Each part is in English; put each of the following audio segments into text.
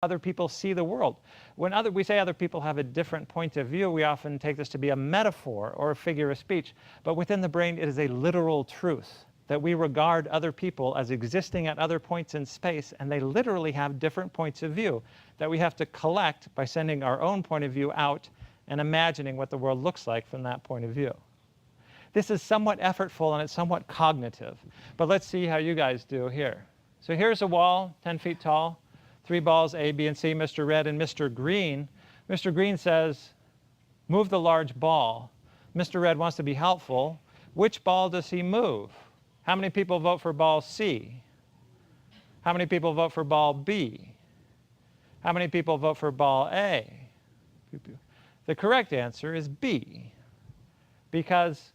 other people see the world. When we say other people have a different point of view, we often take this to be a metaphor or a figure of speech. But within the brain, it is a literal truth that we regard other people as existing at other points in space, and they literally have different points of view that we have to collect by sending our own point of view out and imagining what the world looks like from that point of view. This is somewhat effortful and it's somewhat cognitive. But let's see how you guys do here. So here's a wall, 10 feet tall. 3 balls, A, B, and C, Mr. Red and Mr. Green. Mr. Green says, move the large ball. Mr. Red wants to be helpful. Which ball does he move? How many people vote for ball C? How many people vote for ball B? How many people vote for ball A? The correct answer is B, because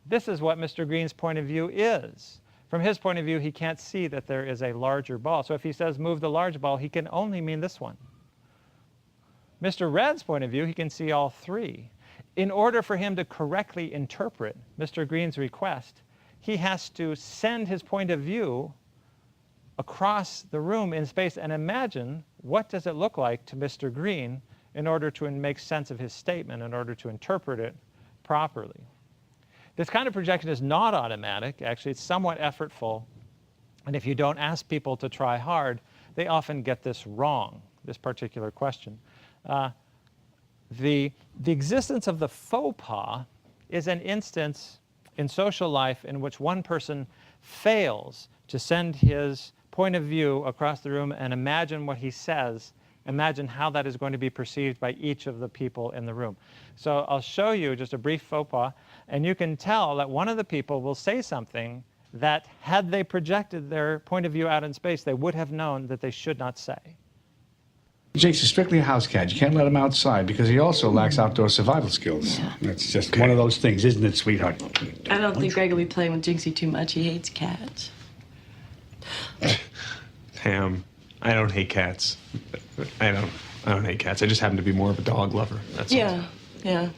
this is what Mr. Green's point of view is. From his point of view, he can't see that there is a larger ball. So if he says move the large ball, he can only mean this one. Mr. Red's point of view, he can see all 3. In order for him to correctly interpret Mr. Green's request, he has to send his point of view across the room in space and imagine what does it look like to Mr. Green in order to make sense of his statement, in order to interpret it properly. This kind of projection is not automatic. Actually, it's somewhat effortful. And if you don't ask people to try hard, they often get this wrong, this particular question. The existence of the faux pas is an instance in social life in which one person fails to send his point of view across the room and imagine what he says, imagine how that is going to be perceived by each of the people in the room. So I'll show you just a brief faux pas, and you can tell that one of the people will say something that, had they projected their point of view out in space, they would have known that they should not say. Jake's is strictly a house cat. You can't let him outside because he also lacks outdoor survival skills. Yeah. That's just one of those things, isn't it, sweetheart? I don't think Greg will be playing with Jinxie too much. He hates cats. Pam, I don't hate cats. I don't hate cats. I just happen to be more of a dog lover. That's all. Yeah.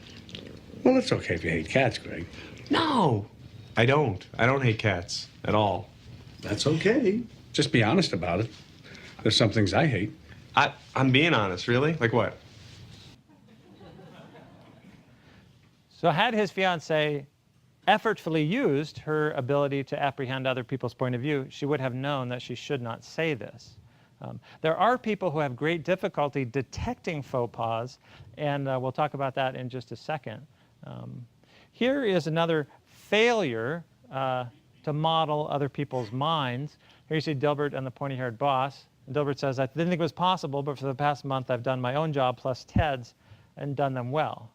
Well, it's okay if you hate cats, Greg. No, I don't. I don't hate cats at all. That's okay. Just be honest about it. There's some things I hate. I'm being honest, really? Like what? So had his fiancée effortfully used her ability to apprehend other people's point of view, she would have known that she should not say this. There are people who have great difficulty detecting faux pas, and we'll talk about that in just a second. Here is another failure to model other people's minds. Here you see Dilbert and the pointy-haired boss. And Dilbert says, I didn't think it was possible, but for the past month I've done my own job plus Ted's and done them well.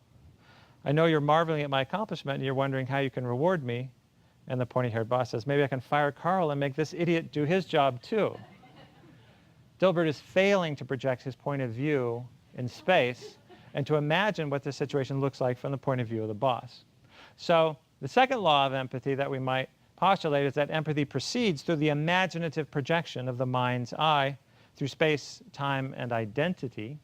I know you're marveling at my accomplishment and you're wondering how you can reward me. And the pointy-haired boss says, maybe I can fire Carl and make this idiot do his job too. Dilbert is failing to project his point of view in space and to imagine what this situation looks like from the point of view of the boss. So the second law of empathy that we might postulate is that empathy proceeds through the imaginative projection of the mind's eye through space, time, and identity.